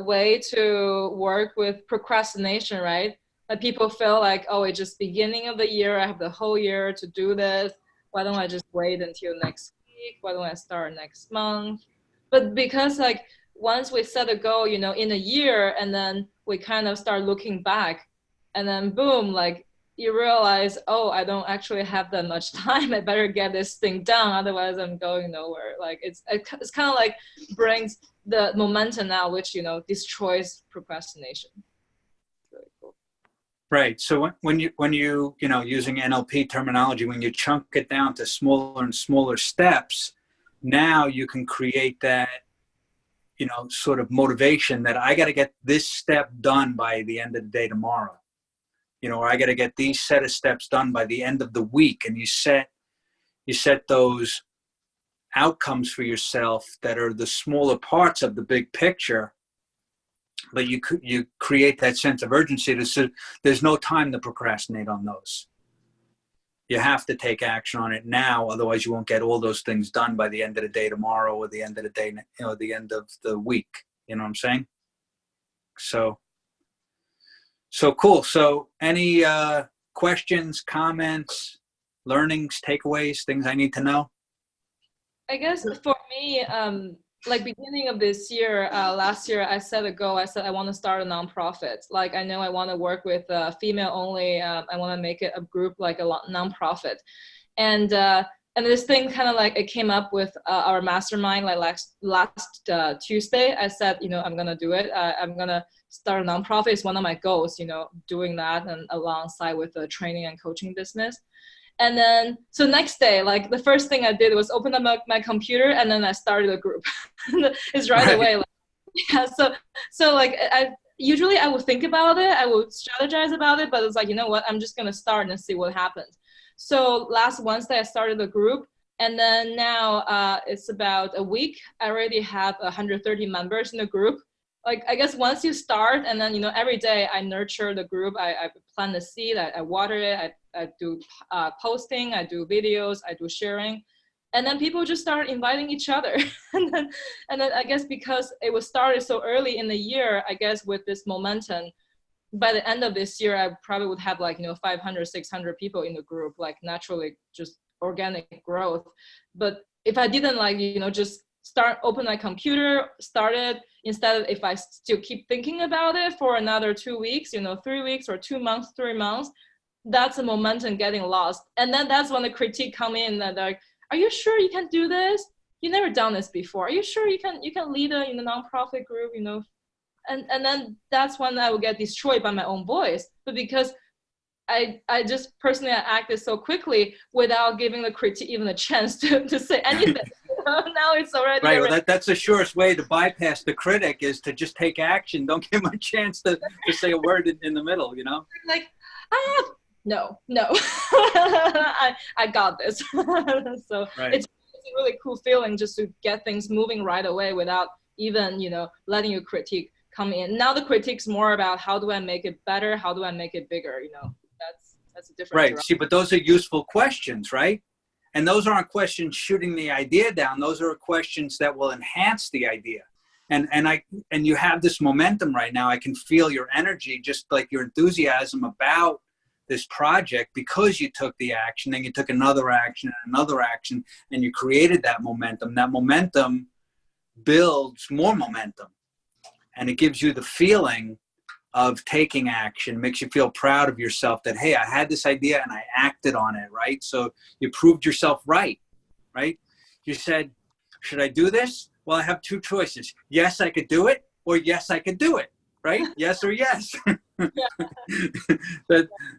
way to work with procrastination, right? That people feel like, oh, it's just beginning of the year. I have the whole year to do this. Why don't I just wait until next week? Why don't I start next month? But because like once we set a goal, in a year, and then we kind of start looking back, and then boom, like you realize, oh, I don't actually have that much time. I better get this thing done, otherwise I'm going nowhere. Like it's kind of like brings the momentum now, which, you know, destroys procrastination. Really cool. Right. So when you know, using NLP terminology, when you chunk it down to smaller and smaller steps, now you can create that, you know, sort of motivation that I got to get this step done by the end of the day tomorrow. You know, or I got to get these set of steps done by the end of the week. And you set those outcomes for yourself that are the smaller parts of the big picture, but you create that sense of urgency there's no time to procrastinate on those. You have to take action on it now, otherwise you won't get all those things done by the end of the day tomorrow, or the end of the day, you know, the end of the week. You know what I'm saying? So cool. So any questions, comments, learnings, takeaways, things I need to know? I guess for me, like beginning of this year, last year, I set a goal. I said I want to start a nonprofit. Like I know I want to work with female only. I want to make it a group, like a nonprofit. And this thing kind of like, it came up with our mastermind like last Tuesday. I said, you know, I'm going to do it. I'm going to start a nonprofit. It's one of my goals, you know, doing that and alongside with the training and coaching business. And then, so next day, like the first thing I did was open up my computer, and then I started a group. It's right away. Like, yeah. So like I would think about it. I would strategize about it, but it's like, you know what, I'm just going to start and see what happens. So last Wednesday I started a group, and then now it's about a week. I already have 130 members in the group. Like, I guess once you start, and then, you know, every day I nurture the group. I plant the seed, I water it, I do posting, I do videos, I do sharing. And then people just start inviting each other. and then I guess because it was started so early in the year, I guess with this momentum, by the end of this year, I probably would have like, you know, 500, 600 people in the group, like naturally just organic growth. But if I didn't like, you know, just open my computer, started, instead of if I still keep thinking about it for another 2 weeks, you know, 3 weeks or 2 months, 3 months, that's a momentum getting lost. And then that's when the critique come in that they're like, are you sure you can do this? You never done this before. Are you sure you can lead a nonprofit group, you know? And then that's when I would get destroyed by my own voice. But because I just personally acted so quickly without giving the critique even a chance to say anything. Now it's already right. Well, that's the surest way to bypass the critic, is to just take action. Don't give them a chance to say a word in the middle, you know? Like, no, I got this. So right. It's a really cool feeling just to get things moving right away without even, you know, letting your critique come in. Now the critique's more about how do I make it better? How do I make it bigger? You know, that's a different right. direction. See, but those are useful questions, right? And those aren't questions shooting the idea down. Those are questions that will enhance the idea. And you have this momentum right now. I can feel your energy, just like your enthusiasm about this project, because you took the action, then you took another action and another action, and you created that momentum. That momentum builds more momentum, and it gives you the feeling of taking action, makes you feel proud of yourself that, hey, I had this idea and I acted on it, right? So you proved yourself right? You said, should I do this? Well, I have two choices. Yes, I could do it, or yes, I could do it, right? Yes or yes.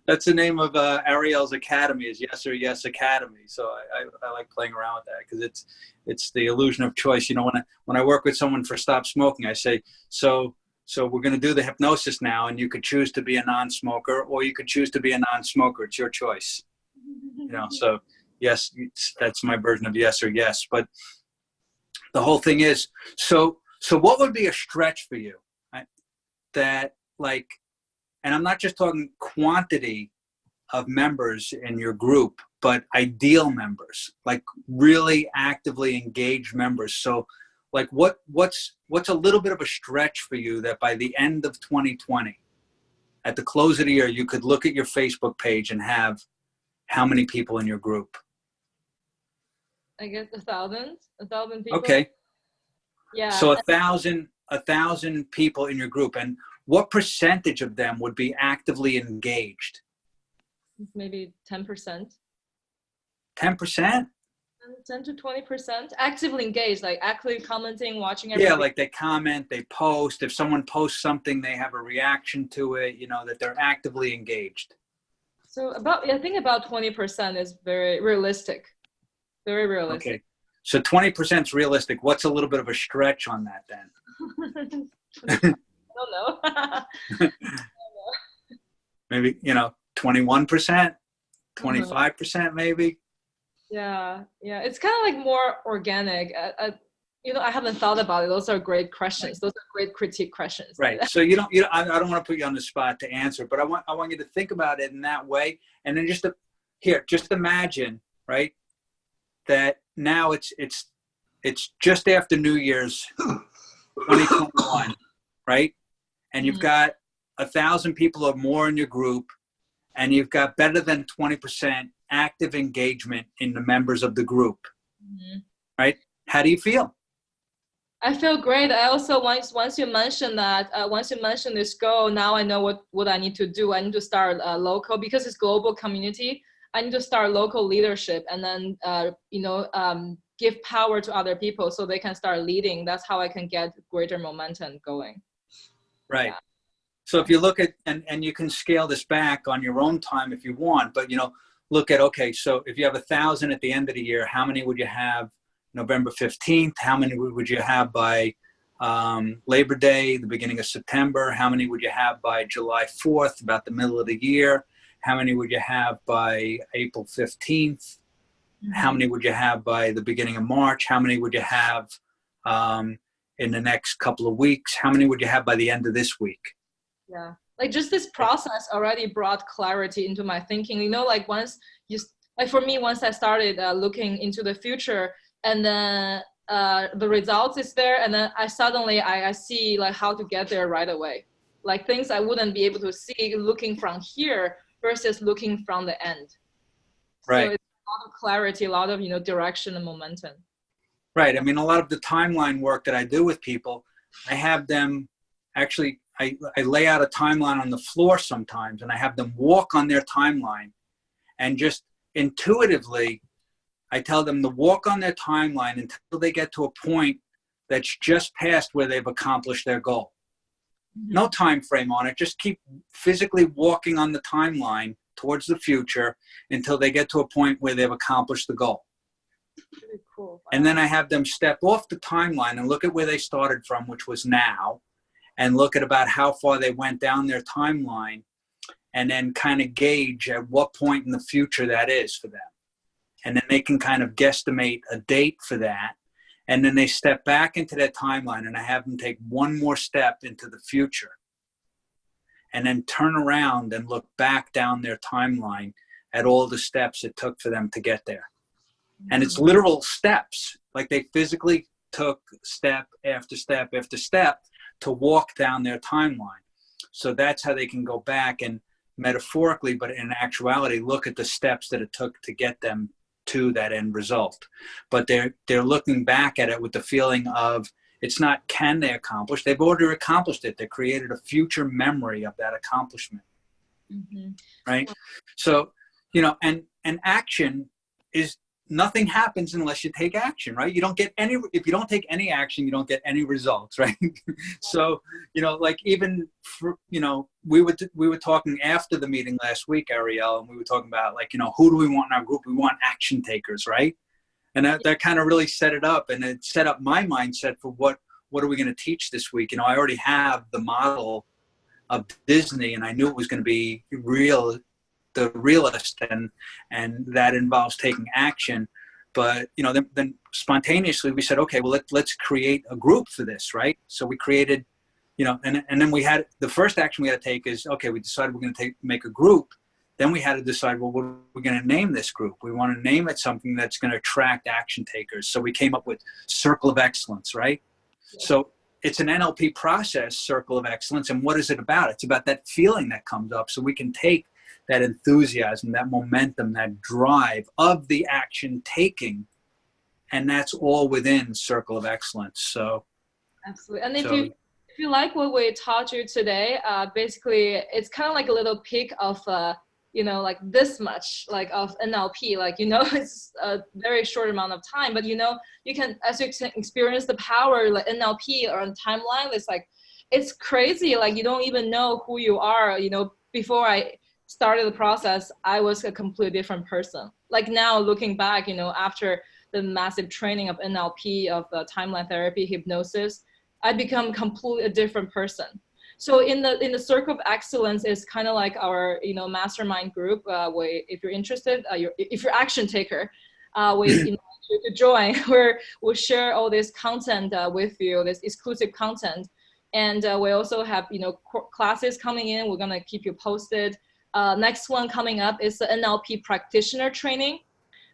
That's the name of Ariel's Academy, is Yes or Yes Academy. So I like playing around with that, because it's the illusion of choice. You know, when I work with someone for stop smoking, I say, so we're going to do the hypnosis now, and you could choose to be a non-smoker, or you could choose to be a non-smoker. It's your choice. You know, so yes, that's my version of yes or yes. But the whole thing is, so what would be a stretch for you, right? That, like, and I'm not just talking quantity of members in your group, but ideal members, like really actively engaged members. So like what's a little bit of a stretch for you that by the end of 2020, at the close of the year, you could look at your Facebook page and have how many people in your group? I guess 1,000 people. Okay. Yeah. So 1,000 people in your group. And what percentage of them would be actively engaged? Maybe 10%. 10%? 10 to 20% actively engaged, like actively commenting, watching Yeah, like they comment, they post. If someone posts something, they have a reaction to it, you know, that they're actively engaged. So I think about 20% is very realistic. Very realistic. Okay. So 20% is realistic. What's a little bit of a stretch on that then? I don't know. Maybe, you know, 21%, 25% maybe. Yeah, it's kind of like more organic. You know, I haven't thought about it. Those are great questions. Those are great critique questions. Right. So I don't want to put you on the spot to answer, but I want you to think about it in that way. And then just imagine, right, that now it's just after New Year's 2021, right? And you've got 1,000 people or more in your group, and you've got better than 20% active engagement in the members of the group, right? How do you feel? I feel great. I also once you mentioned that, once you mentioned this goal, now I know what I need to do. I need to start local, because it's global community. I need to start local leadership, and then give power to other people so they can start leading. That's how I can get greater momentum going. Right. Yeah. So if you look at, and you can scale this back on your own time if you want, but, you know, look at, okay, so if you have 1,000 at the end of the year, how many would you have November 15th? How many would you have by Labor Day, the beginning of September? How many would you have by July 4th, about the middle of the year? How many would you have by April 15th? How many would you have by the beginning of March? How many would you have in the next couple of weeks? How many would you have by the end of this week? Yeah, like just this process already brought clarity into my thinking. You know, like for me, once I started looking into the future, and then the results is there, and then I see like how to get there right away. Like things I wouldn't be able to see looking from here versus looking from the end. Right. So it's a lot of clarity, a lot of, direction and momentum. Right. I mean, a lot of the timeline work that I do with people, I have them actually, I lay out a timeline on the floor sometimes, and I have them walk on their timeline, and just intuitively, I tell them to walk on their timeline until they get to a point that's just past where they've accomplished their goal. No time frame on it. Just keep physically walking on the timeline towards the future until they get to a point where they've accomplished the goal. Really cool. Wow. And then I have them step off the timeline and look at where they started from, which was now, and look at about how far they went down their timeline, and then kind of gauge at what point in the future that is for them. And then they can kind of guesstimate a date for that. And then they step back into their timeline, and I have them take one more step into the future, and then turn around and look back down their timeline at all the steps it took for them to get there. And it's literal steps, like they physically took step after step after step to walk down their timeline. So that's how they can go back and metaphorically, but in actuality, look at the steps that it took to get them to that end result. But they're looking back at it with the feeling of, it's not can they accomplish, they've already accomplished it. They created a future memory of that accomplishment. Right? So, and action is, nothing happens unless you take action, right? You don't get if you don't take any action, you don't get any results, right? So, like even for, we were talking after the meeting last week, Ariel, and we were talking about like, who do we want in our group? We want action takers, right? And that kind of really set it up, and it set up my mindset for what are we going to teach this week? I already have the model of Disney, and I knew it was going to be the Realist, and that involves taking action. But then spontaneously we said, okay, well let's create a group for this, right? So we created, and then we had the first action we had to take is, okay, we decided we're going to make a group. Then we had to decide, well, what are we going to name this group? We want to name it something that's going to attract action takers. So we came up with Circle of Excellence, right? Yeah. So it's an NLP process, Circle of Excellence. And what is it about? It's about that feeling that comes up, so we can take that enthusiasm, that momentum, that drive of the action taking, and that's all within Circle of Excellence. So absolutely. And if you like what we taught you today, basically it's kind of like a little peek of, you know, like this much, like of NLP, like, you know, it's a very short amount of time, but you know, you can, as you can experience the power, like NLP or on timeline, it's like, it's crazy. Like you don't even know who you are. You know, before I started the process, I was a completely different person. Like now looking back, you know, after the massive training of NLP, of timeline therapy, hypnosis, I become completely a different person. So in the circle of excellence is kind of like our, you know, mastermind group. Where if you're interested, if you're action taker, we invite you to join. Where we'll share all this content with you, this exclusive content, and we also have, you know, classes coming in. We're gonna keep you posted. Next one coming up is the NLP practitioner training,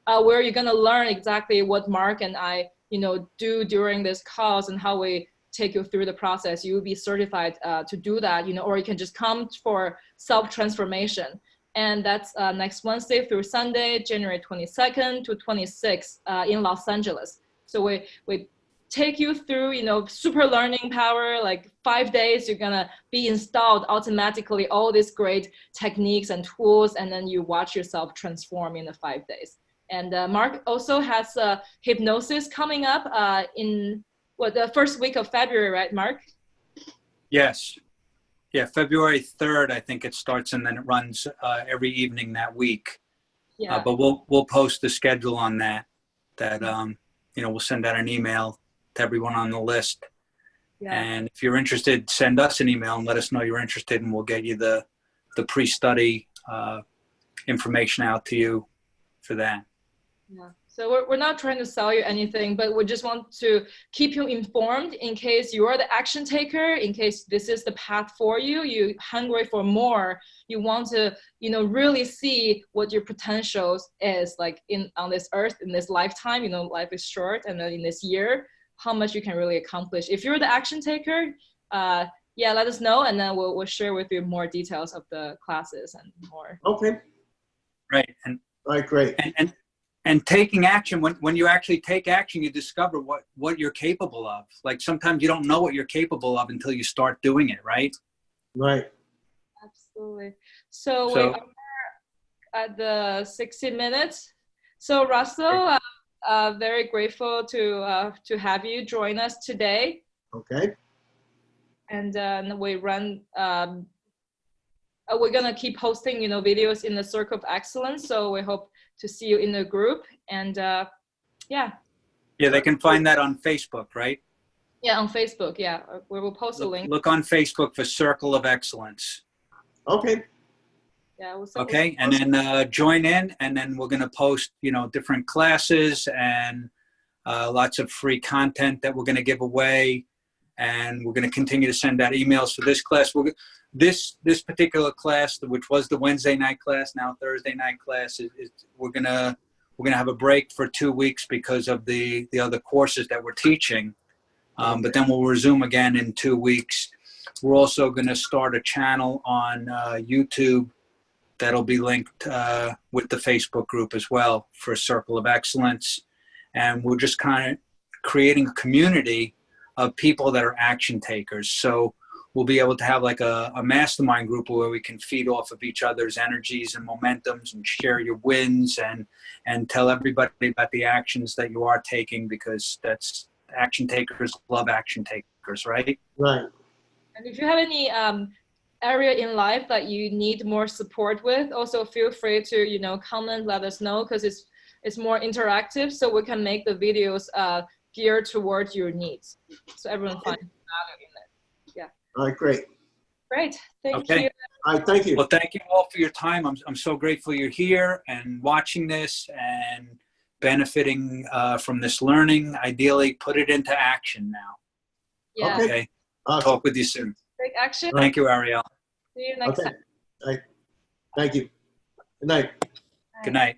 where you're gonna learn exactly what Mark and I, you know, do during this course and how we take you through the process. You will be certified to do that, you know, or you can just come for self-transformation. And that's next Wednesday through Sunday, January 22nd to 26th in Los Angeles. So we take you through, you know, super learning power, like 5 days, you're gonna be installed automatically all these great techniques and tools, and then you watch yourself transform in the 5 days. And Mark also has hypnosis coming up in the first week of February, right, Mark? Yes. Yeah, February 3rd, I think it starts, and then it runs every evening that week. Yeah. But we'll post the schedule on that. You know, we'll send out an email to everyone on the list. Yeah. And if you're interested, send us an email and let us know you're interested, and we'll get you the pre-study information out to you for that. Yeah. So we're not trying to sell you anything, but we just want to keep you informed in case you are the action taker, in case this is the path for you, you're hungry for more, you want to, you know, really see what your potentials is like on this earth, in this lifetime, you know, life is short, and then in this year, how much you can really accomplish. If you're the action taker, yeah, let us know, and then we'll share with you more details of the classes and more. Okay. Right. And all right, great. And taking action, when you actually take action, you discover what you're capable of. Like sometimes you don't know what you're capable of until you start doing it, right? Right. Absolutely. So we are at the 60 minutes. So Russell, very grateful to have you join us today. Okay. And we run, we're gonna keep posting, you know, videos in the Circle of Excellence. So we hope to see you in the group, and yeah. Yeah, they can find that on Facebook, right? Yeah, on Facebook. Yeah, we will post a link. Look on Facebook for Circle of Excellence. Okay. Yeah. Okay, and then join in, and then we're going to post, you know, different classes and lots of free content that we're going to give away, and we're going to continue to send out emails for this class. This particular class, which was the Wednesday night class, now Thursday night class, we're gonna have a break for 2 weeks because of the other courses that we're teaching. But then we'll resume again in 2 weeks. We're also going to start a channel on YouTube that'll be linked with the Facebook group as well for Circle of Excellence. And we're just kind of creating a community of people that are action takers. So we'll be able to have like a mastermind group where we can feed off of each other's energies and momentums and share your wins and tell everybody about the actions that you are taking, because that's action takers love action takers, right? Right. And if you have any area in life that you need more support with, also feel free to, you know, comment, let us know, because it's more interactive, so we can make the videos geared towards your needs, so everyone finds value in it. Yeah. All right, great. Great. Thank you. All right, thank you. Well, thank you all for your time. I'm so grateful you're here and watching this and benefiting from this learning. Ideally, put it into action now. Yeah. Okay. Awesome. Talk with you soon. Take action. Thank you, Ariel. See you next time. All right. Thank you. Good night. Good night.